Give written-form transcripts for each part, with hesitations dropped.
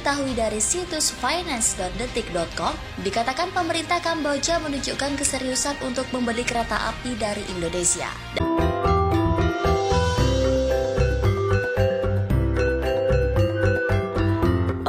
diketahui dari situs finance.detik.com, dikatakan pemerintah Kamboja menunjukkan keseriusan untuk membeli kereta api dari Indonesia.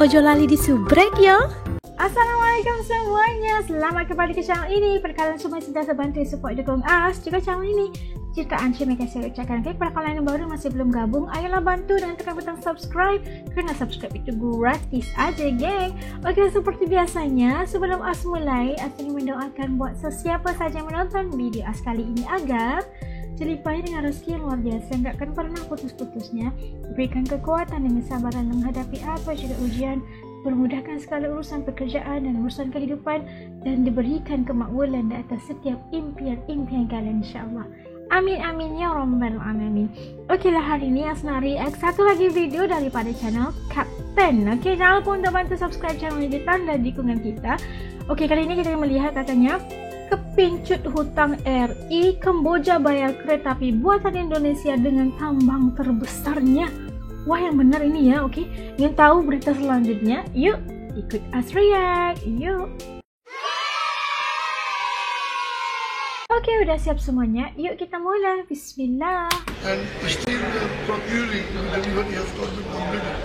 Ojo lali disubrek yo. Assalamualaikum semuanya, selamat kembali ke channel ini. Perkalian semua sudah terbantu support dukung us juga channel ini. Jika anda mereka saya ucapkan kepada kalian yang baru masih belum gabung, ayolah bantu dan tekan butang subscribe, karena subscribe itu gratis aja geng. Oke, seperti biasanya sebelum us mulai, us ingin mendoakan buat sesiapa saja yang menonton video us kali ini agar dilimpahi dengan rezeki yang luar biasa, nggak akan pernah putus-putusnya, berikan kekuatan dan kesabaran menghadapi apa juga ujian, permudahkan segala urusan pekerjaan dan urusan kehidupan, dan diberikan kemakmuran di atas setiap impian-impian kalian insyaAllah. Amin amin ya rabbal alamin. Oke lah, hari ini Asna react satu lagi video daripada channel Kapten. Oke, jangan lupa untuk bantu subscribe channel ini, tanda dukungan kita. Oke, kali ini kita akan melihat katanya kepincut hutang RI, Kamboja bayar kereta api buatan Indonesia dengan tambang terbesarnya. Wah, yang benar ini ya. Oke, ingin tahu berita selanjutnya? Yuk ikut us react, yuk. Oke, udah siap semuanya. Yuk kita mulai. Bismillah. And still procuring delivery has not been completed.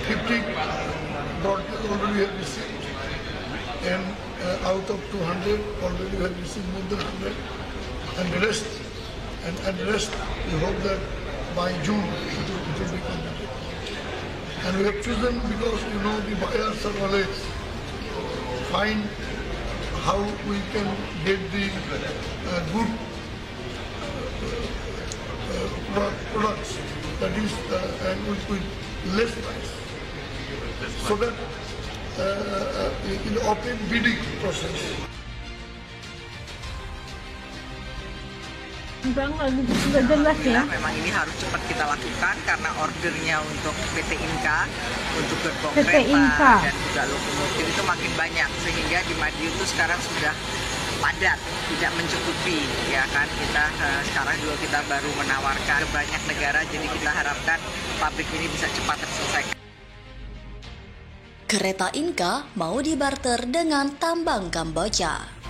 50 broadcast already have received, and out of 200 already have received more than 100, and the rest we hope that by June it will be completed. And we have chosen because the buyers are always find how we can get the good products, that is and with less price, so that in open bidding process. Bang, sudah jelas ya. Memang ini harus cepat kita lakukan karena ordernya untuk PT Inka, untuk gerbong PT kereta Inka dan juga lokomotif itu makin banyak, sehingga di Madiun itu sekarang sudah padat, tidak mencukupi, ya kan. Kita sekarang juga kita baru menawarkan ke banyak negara, jadi kita harapkan pabrik ini bisa cepat terselesaikan. Kereta Inka mau dibarter dengan tambang Kamboja.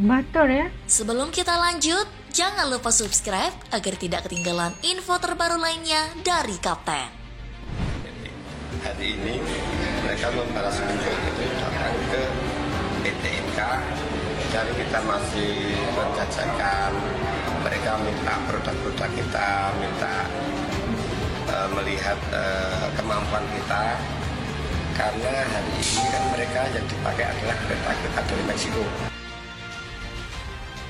Barter ya. Sebelum kita lanjut, jangan lupa subscribe agar tidak ketinggalan info terbaru lainnya dari Kapten. Hari ini mereka membalas kunjung itu datang ke PT Inka, dan kita masih menjajakan. Mereka minta produk-produk kita, minta melihat kemampuan kita, karena hari ini kan mereka yang dipakai adalah kereta-kereta dari Meksiko.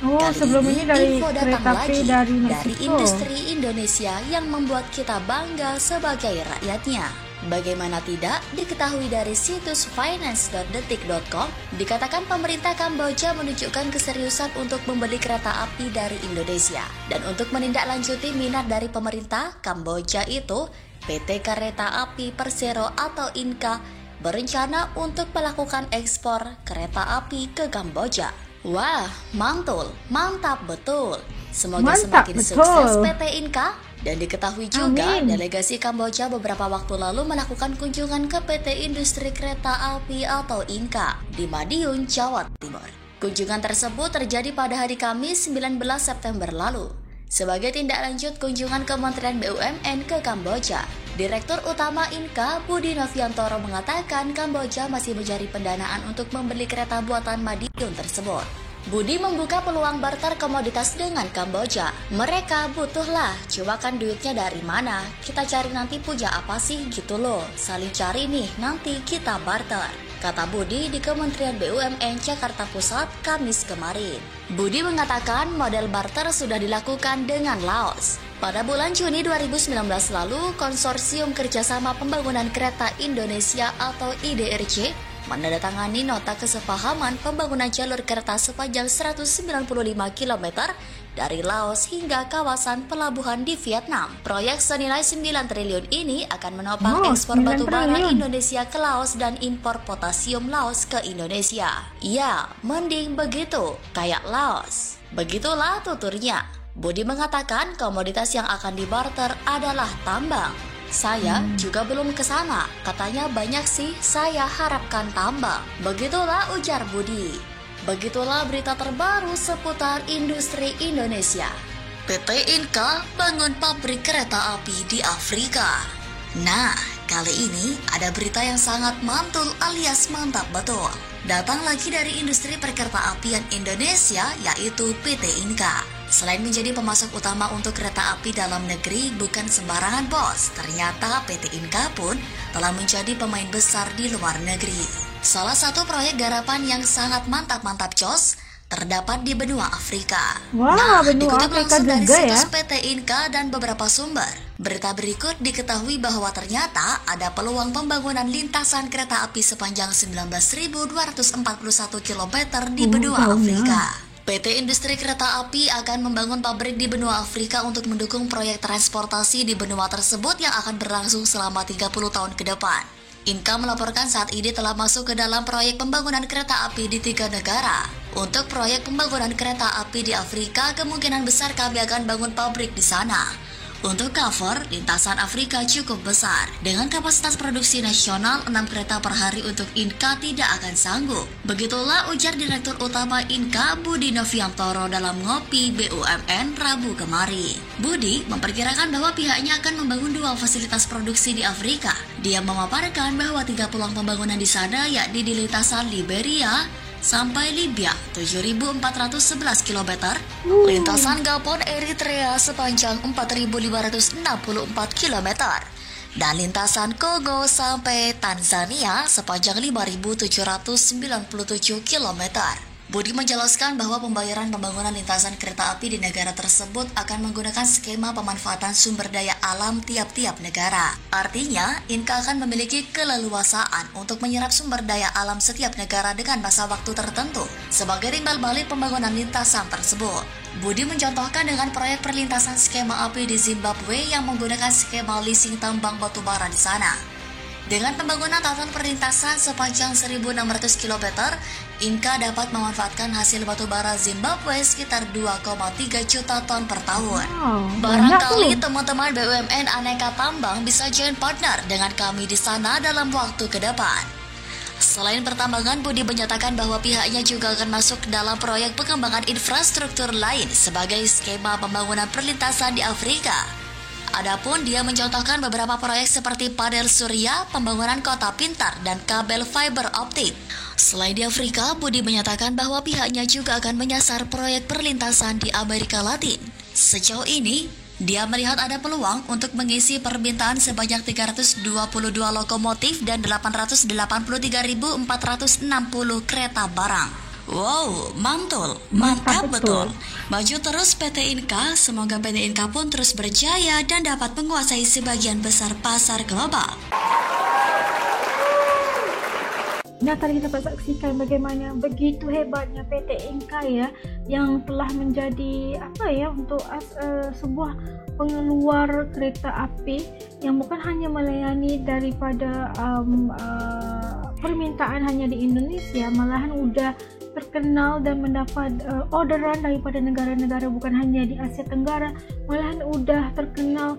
Oh, Kali sebelum ini dari info kereta datang api lagi dari dari Meksiko. industri Indonesia yang membuat kita bangga sebagai rakyatnya. Bagaimana tidak, diketahui dari situs finance.detik.com, dikatakan pemerintah Kamboja menunjukkan keseriusan untuk membeli kereta api dari Indonesia. Dan untuk menindaklanjuti minat dari pemerintah Kamboja itu, PT Kereta Api Persero atau Inka berencana untuk melakukan ekspor kereta api ke Kamboja. Wah, mantul, mantap betul. Semoga semakin sukses PT Inka. Dan diketahui juga, delegasi Kamboja beberapa waktu lalu melakukan kunjungan ke PT Industri Kereta Api atau Inka di Madiun, Jawa Timur. Kunjungan tersebut terjadi pada hari Kamis 19 September lalu. Sebagai tindak lanjut kunjungan Kementerian BUMN ke Kamboja, Direktur Utama Inka, Budi Noviantoro mengatakan Kamboja masih mencari pendanaan untuk membeli kereta buatan Madiun tersebut. Budi membuka peluang barter komoditas dengan Kamboja. Mereka butuhlah, coba kan duitnya dari mana? Kita cari nanti punya apa sih gitu loh. Saling cari nih, nanti kita barter, kata Budi di Kementerian BUMN Jakarta Pusat Kamis kemarin. Budi mengatakan model barter sudah dilakukan dengan Laos. Pada bulan Juni 2019 lalu, Konsorsium Kerjasama Pembangunan Kereta Indonesia atau IDRC menandatangani nota kesepahaman pembangunan jalur kereta sepanjang 195 km dari Laos hingga kawasan pelabuhan di Vietnam. Proyek senilai 9 triliun ini akan menopang ekspor batubara Indonesia ke Laos dan impor potasium Laos ke Indonesia. Ya, mending begitu, kayak Laos. Begitulah tuturnya. Budi mengatakan komoditas yang akan dibarter adalah tambang. Saya juga belum ke sana. Katanya banyak sih, saya harapkan tambah. Begitulah ujar Budi. Begitulah berita terbaru seputar industri Indonesia. PT Inka bangun pabrik kereta api di Afrika. Nah, kali ini ada berita yang sangat mantul alias mantap betul. Datang lagi dari industri perkereta apian Indonesia, yaitu PT Inka. Selain menjadi pemasok utama untuk kereta api dalam negeri, bukan sembarangan bos. Ternyata PT Inka pun telah menjadi pemain besar di luar negeri. Salah satu proyek garapan yang sangat mantap-mantap jos terdapat di benua Afrika. Wah, benua dikutip Afrika langsung dari juga situs ya. PT Inka dan beberapa sumber. Berita berikut diketahui bahwa ternyata ada peluang pembangunan lintasan kereta api sepanjang 19.241 km di benua Afrika. PT Industri Kereta Api akan membangun pabrik di benua Afrika untuk mendukung proyek transportasi di benua tersebut yang akan berlangsung selama 30 tahun ke depan. Inka melaporkan saat ini telah masuk ke dalam proyek pembangunan kereta api di 3 negara. Untuk proyek pembangunan kereta api di Afrika, kemungkinan besar kami akan bangun pabrik di sana. Untuk cover, lintasan Afrika cukup besar. Dengan kapasitas produksi nasional 6 kereta per hari untuk Inka tidak akan sanggup. Begitulah ujar Direktur Utama Inka Budi Noviantoro dalam Ngopi BUMN Rabu kemarin. Budi memperkirakan bahwa pihaknya akan membangun 2 fasilitas produksi di Afrika. Dia memaparkan bahwa 3 peluang pembangunan di sana yakni di lintasan Liberia sampai Libya 7.411 km, lintasan Gabon Eritrea sepanjang 4.564 km, dan lintasan Kongo sampai Tanzania sepanjang 5.797 km. Budi menjelaskan bahwa pembayaran pembangunan lintasan kereta api di negara tersebut akan menggunakan skema pemanfaatan sumber daya alam tiap-tiap negara. Artinya, Inka akan memiliki keleluasaan untuk menyerap sumber daya alam setiap negara dengan masa waktu tertentu sebagai timbal balik pembangunan lintasan tersebut. Budi mencontohkan dengan proyek perlintasan skema api di Zimbabwe yang menggunakan skema leasing tambang batubara di sana. Dengan pembangunan tatanan perlintasan sepanjang 1.600 km, Inka dapat memanfaatkan hasil batubara Zimbabwe sekitar 2,3 juta ton per tahun. Barangkali teman-teman BUMN aneka tambang bisa join partner dengan kami di sana dalam waktu ke depan. Selain pertambangan, Budi menyatakan bahwa pihaknya juga akan masuk dalam proyek pengembangan infrastruktur lain sebagai skema pembangunan perlintasan di Afrika. Adapun dia mencontohkan beberapa proyek seperti panel surya, pembangunan kota pintar, dan kabel fiber optik. Selain di Afrika, Budi menyatakan bahwa pihaknya juga akan menyasar proyek perlintasan di Amerika Latin. Sejauh ini, dia melihat ada peluang untuk mengisi permintaan sebanyak 322 lokomotif dan 883.460 kereta barang. Wow, mantul, mantap betul. Maju terus PT Inka, semoga PT Inka pun terus berjaya dan dapat menguasai sebagian besar pasar global. Nah, tadi kita dapat saksikan bagaimana begitu hebatnya PT Inka ya, yang telah menjadi untuk sebuah pengeluar kereta api yang bukan hanya melayani daripada permintaan hanya di Indonesia, malahan udah terkenal dan mendapat orderan daripada negara-negara bukan hanya di Asia Tenggara, malahan udah terkenal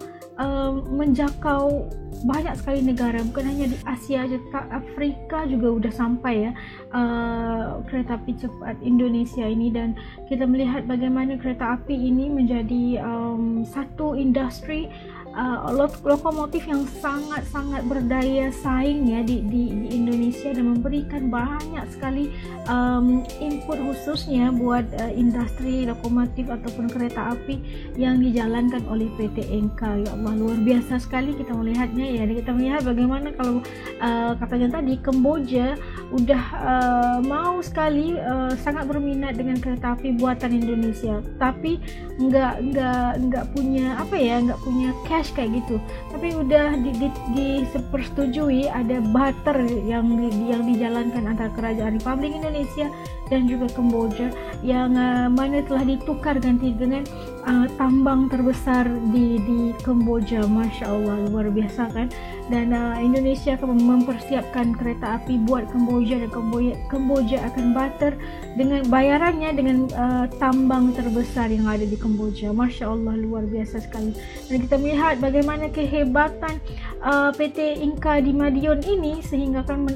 menjangkau banyak sekali negara, bukan hanya di Asia, Afrika juga udah sampai ya kereta api cepat Indonesia ini. Dan kita melihat bagaimana kereta api ini menjadi satu industri lokomotif yang sangat-sangat berdaya saing ya di Indonesia dan memberikan banyak sekali input khususnya buat industri lokomotif ataupun kereta api yang dijalankan oleh PT Inka. Ya Allah, luar biasa sekali kita melihatnya ya. Dan kita melihat bagaimana kalau katanya tadi Kamboja udah mau sekali sangat berminat dengan kereta api buatan Indonesia, tapi nggak punya nggak punya cash kayak gitu, tapi udah dipersetujui ada barter yang dijalankan antara Kerajaan Republik Indonesia dan juga Kamboja yang mana telah ditukar ganti dengan tambang terbesar di Kamboja. Masya Allah, luar biasa kan. Dan Indonesia akan mempersiapkan kereta api buat Kamboja, dan Kamboja akan barter dengan bayarannya dengan tambang terbesar yang ada di Kamboja. Masya Allah, luar biasa sekali. Dan kita melihat bagaimana kehebatan PT Inka di Madiun ini, sehingga kan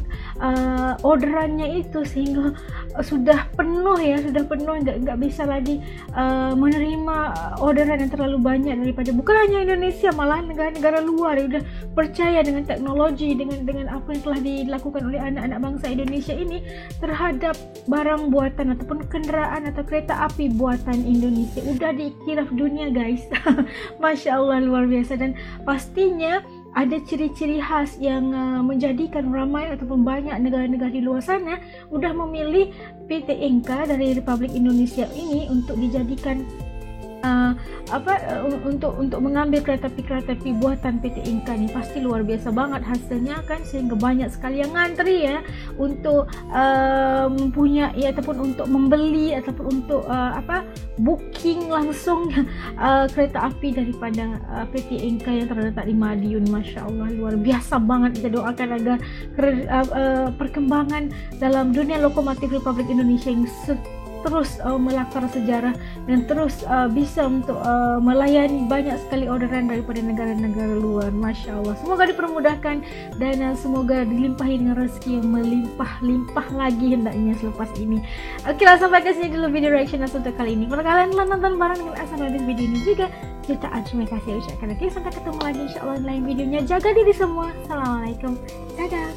orderannya itu sehingga sudah penuh ya, nggak bisa lagi menerima orderan yang terlalu banyak daripada bukan hanya Indonesia, malahan negara-negara luar yang sudah percaya dengan teknologi, dengan apa yang telah dilakukan oleh anak-anak bangsa Indonesia ini terhadap barang buatan ataupun kendaraan atau kereta api buatan Indonesia. Udah diiktiraf dunia guys. Masya Allah, luar biasa. Dan pastinya ada ciri-ciri khas yang menjadikan ramai ataupun banyak negara-negara di luar sana udah memilih PT Inka dari Republik Indonesia ini untuk dijadikan untuk mengambil kereta api buatan PT Inka nih. Pasti luar biasa banget hasilnya kan, sehingga banyak sekali yang ngantri ya untuk mempunyai ataupun untuk membeli ataupun untuk booking langsung kereta api daripada PT Inka yang terletak di Madiun. Masya Allah, luar biasa banget. Kita doakan agar perkembangan dalam dunia lokomotif Republik Indonesia yang terus melakar sejarah dan terus bisa untuk melayani banyak sekali orderan daripada negara-negara luar. Masya Allah, semoga dipermudahkan dan semoga dilimpahi dengan rezeki yang melimpah-limpah lagi hendaknya selepas ini. Oke lah, sampai ke sini dulu video reaction Asa untuk kali ini. Kalau kalian telah nonton bareng dengan Asa dan video ini juga, jutaan terima kasih ucapkan. Oke, sampai ketemu lagi insya Allah di lain videonya. Jaga diri semua. Assalamualaikum, dadah.